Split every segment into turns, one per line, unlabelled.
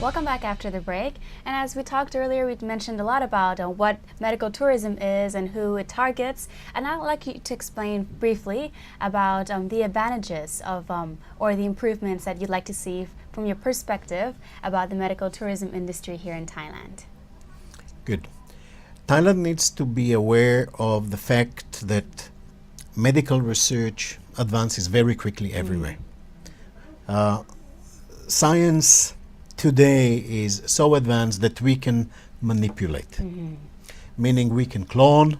Welcome back after the break. And as we talked earlier, we mentioned a lot about what medical tourism is and who it targets. And I'd like you to explain briefly about the advantages of or the improvements that you'd like to see from your perspective about the medical tourism industry here in Thailand.
Good. Thailand needs to be aware of the fact that medical research advances very quickly everywhere. Science today is so advanced that we can manipulate, meaning we can clone,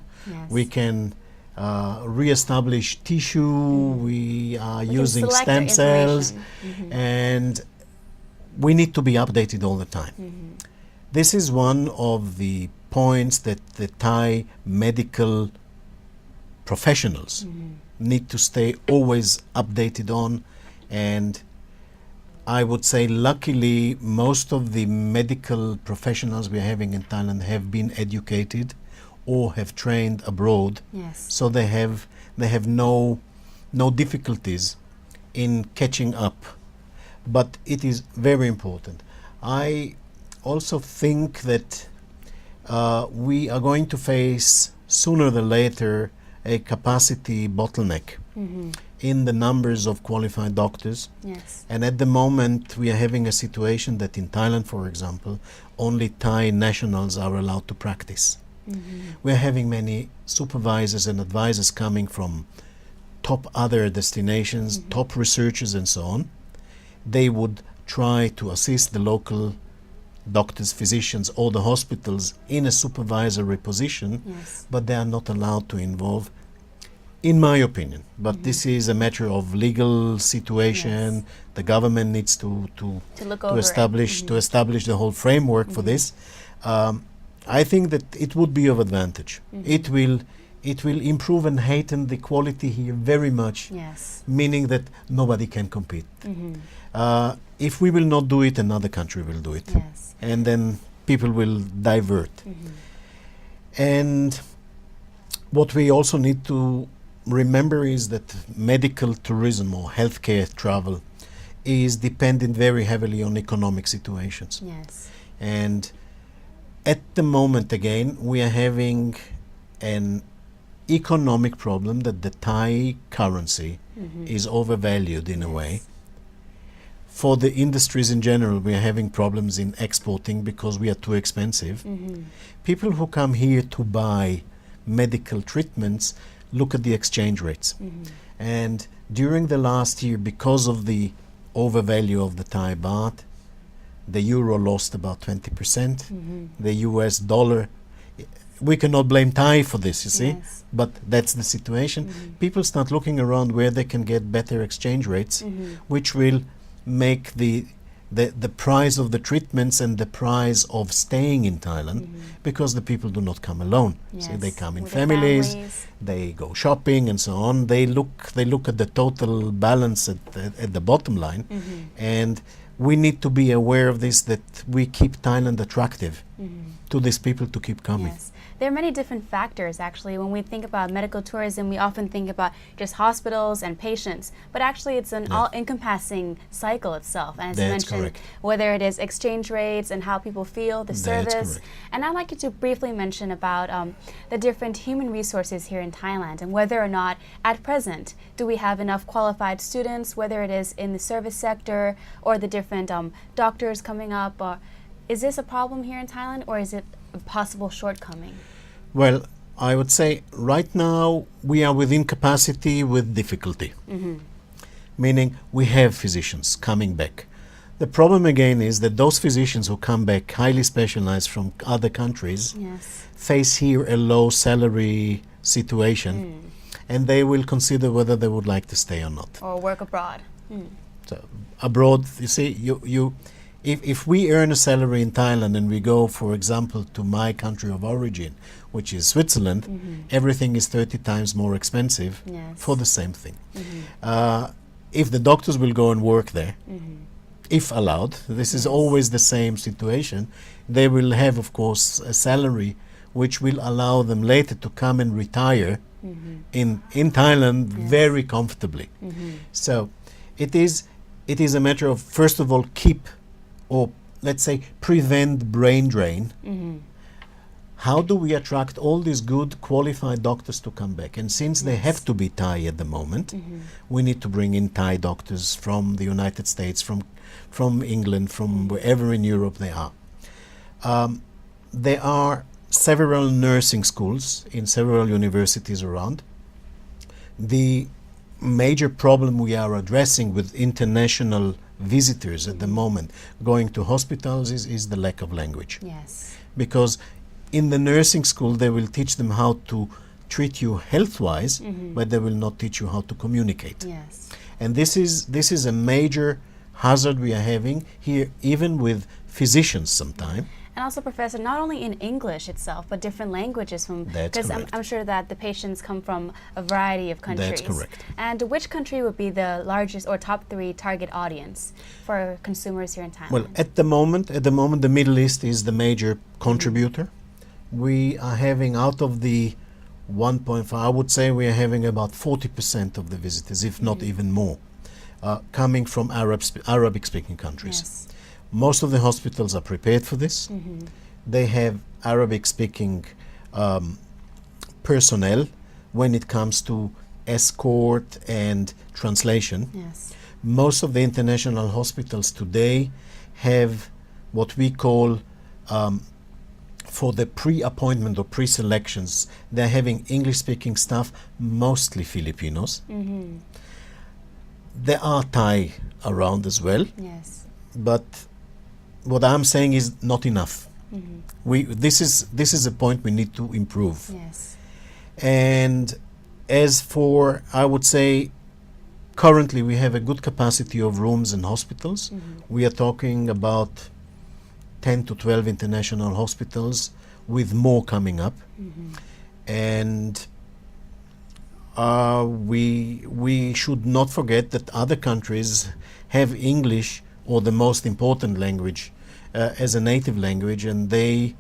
we can re-establish tissue, we are using stem cells, and we need to be updated all the time. This is one of the points that the Thai medical professionals need to stay always updated on, and I would say luckily most of the medical professionals we are having in Thailand have been educated or have trained abroad, so they have no difficulties in catching up. But it is very important. I also think that we are going to face sooner than later a capacity bottleneck in the numbers of qualified doctors. And at the moment we are having a situation that in Thailand, for example, only Thai nationals are allowed to practice. We are having many supervisors and advisors coming from top other destinations, top researchers and so on. They would try to assist the local doctors, physicians, or the hospitals in a supervisory position, but they are not allowed to involve, in my opinion. But this is a matter of legal situation. The government needs to establish the whole framework for this. I think that it would be of advantage. It will improve and heighten the quality here very much, meaning that nobody can compete. If we will not do it, another country will do it. And then people will divert. And what we also need to remember is that medical tourism or healthcare travel is dependent very heavily on economic situations. And at the moment, again, we are having an economic problem that the Thai currency is overvalued in a way. For the industries in general, we are having problems in exporting because we are too expensive. People who come here to buy medical treatments look at the exchange rates. And during the last year, because of the overvalue of the Thai baht, the euro lost about 20%. The US dollar, we cannot blame Thai for this, you see, but that's the situation. People start looking around where they can get better exchange rates, which will make the price of the treatments and the price of staying in Thailand, because the people do not come alone. See, they come in families, they go shopping and so on. They look at the total balance at the bottom line, and we need to be aware of this, that we keep Thailand attractive to these people to keep coming.
There are many different factors, actually. When we think about medical tourism, we often think about just hospitals and patients, but actually it's an all-encompassing cycle itself. And as you mentioned, whether it is exchange rates and how people feel, the service. And I'd like you to briefly mention about the different human resources here in Thailand and whether or not, at present, do we have enough qualified students, whether it is in the service sector or the different doctors coming up. Or is this a problem here in Thailand, or is it a possible shortcoming?
Well, I would say right now we are within capacity with difficulty, meaning we have physicians coming back. The problem again is that those physicians who come back highly specialized from other countries face here a low salary situation, and they will consider whether they would like to stay or not.
Or work abroad.
So abroad, you see, if we earn a salary in Thailand and we go, for example, to my country of origin, which is Switzerland, everything is 30 times more expensive for the same thing. If the doctors will go and work there, if allowed, this is always the same situation, they will have, of course, a salary which will allow them later to come and retire in Thailand very comfortably. So it is a matter of, first of all, keep or let's say, prevent brain drain, how do we attract all these good qualified doctors to come back? And since they have to be Thai at the moment, we need to bring in Thai doctors from the United States, from England, from wherever in Europe they are. There are several nursing schools in several universities around. The major problem we are addressing with international visitors at the moment going to hospitals is the lack of language.
Yes.
Because in the nursing school they will teach them how to treat you health-wise, but they will not teach you how to communicate.
Yes.
And this is a major hazard we are having here, even with physicians sometimes.
And also, Professor, not only in English itself, but different languages from, because I'm sure that the patients come from a variety of countries.
That's correct.
And which country would be the largest or top 3 target audience for consumers here in Thailand?
Well, at the moment, the Middle East is the major contributor. We are having, out of the 1.5, I would say we are having about 40% of the visitors, if not even more, coming from Arabic-speaking countries.
Yes.
Most of the hospitals are prepared for this. They have Arabic-speaking personnel when it comes to escort and translation.
Yes.
Most of the international hospitals today have what we call, for the pre-appointment or pre-selections, they're having English-speaking staff, mostly Filipinos. There are Thai around as well.
Yes.
But what I'm saying is not enough. This is a point we need to improve.
Yes.
And as for, I would say, currently we have a good capacity of rooms in hospitals. We are talking about 10 to 12 international hospitals, with more coming up. And we should not forget that other countries have English, or the most important language, as a native language, and they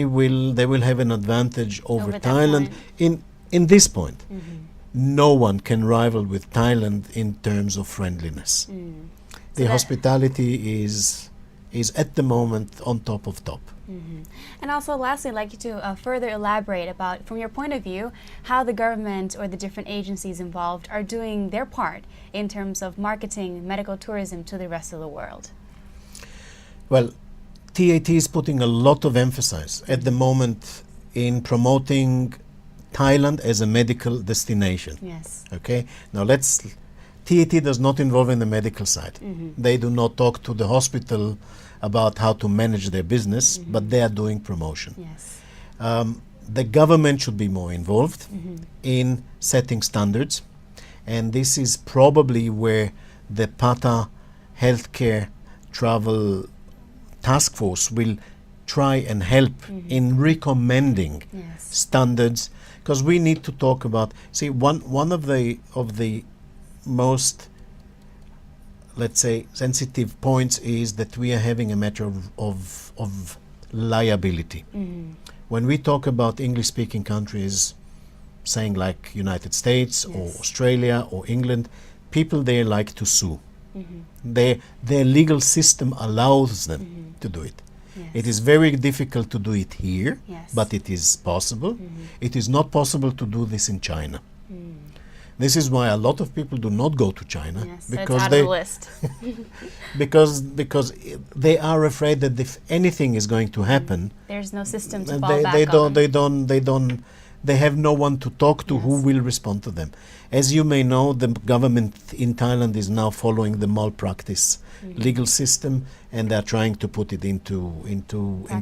will have an advantage over Thailand in this point. No one can rival with Thailand in terms of friendliness. The hospitality is at the moment on top of top.
And also, lastly, I'd like you to further elaborate about, from your point of view, how the government or the different agencies involved are doing their part in terms of marketing medical tourism to the rest of the world.
Well, TAT is putting a lot of emphasis at the moment in promoting Thailand as a medical destination.
Yes.
Okay. Now TAT does not involve in the medical side. They do not talk to the hospital about how to manage their business, but they are doing promotion.
Yes.
The government should be more involved in setting standards, and this is probably where the PATA Healthcare Travel Task Force will try and help in recommending standards, because we need to talk about, one of the most, let's say, sensitive points is that we are having a matter of liability. When we talk about English-speaking countries, saying like United States or Australia or England, people there like to sue. Their legal system allows them to do it. It is very difficult to do it here, but it is possible. It is not possible to do this in China. This is why a lot of people do not go to China, because
it's out of the list.
because they are afraid that if anything is going to happen,
there's no system to fall back on.
They have no one to talk to who will respond to them. As you may know, the government in Thailand is now following the malpractice legal system, and they're trying to put it into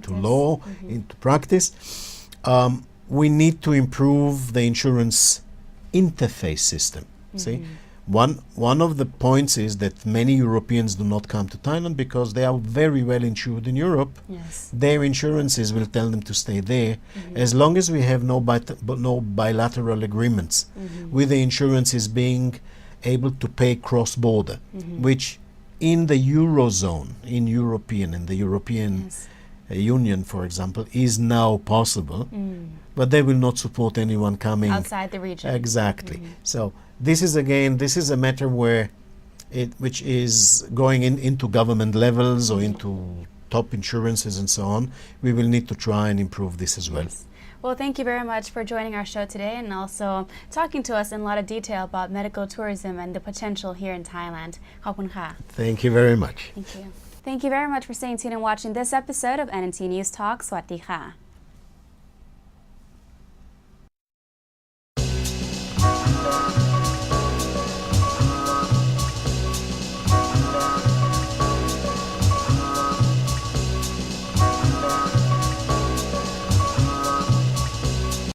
law, into practice. We need to improve the insurance interface system. See, one of the points is that many Europeans do not come to Thailand because they are very well insured in Europe. Their insurances will tell them to stay there as long as we have no bilateral agreements with the insurances being able to pay cross-border, which in the Eurozone, in the European Union, for example, is now possible, but they will not support anyone coming
outside the region.
Exactly. So this is a matter which is going into government levels or into top insurances and so on, we will need to try and improve this as well.
Yes. Well, thank you very much for joining our show today and also talking to us in a lot of detail about medical tourism and the potential here in Thailand. ขอบคุณค่ะ
Thank you very much.
Thank you. Thank you very much for staying tuned and watching this episode of NNT News Talk. สวัสดีค่ะ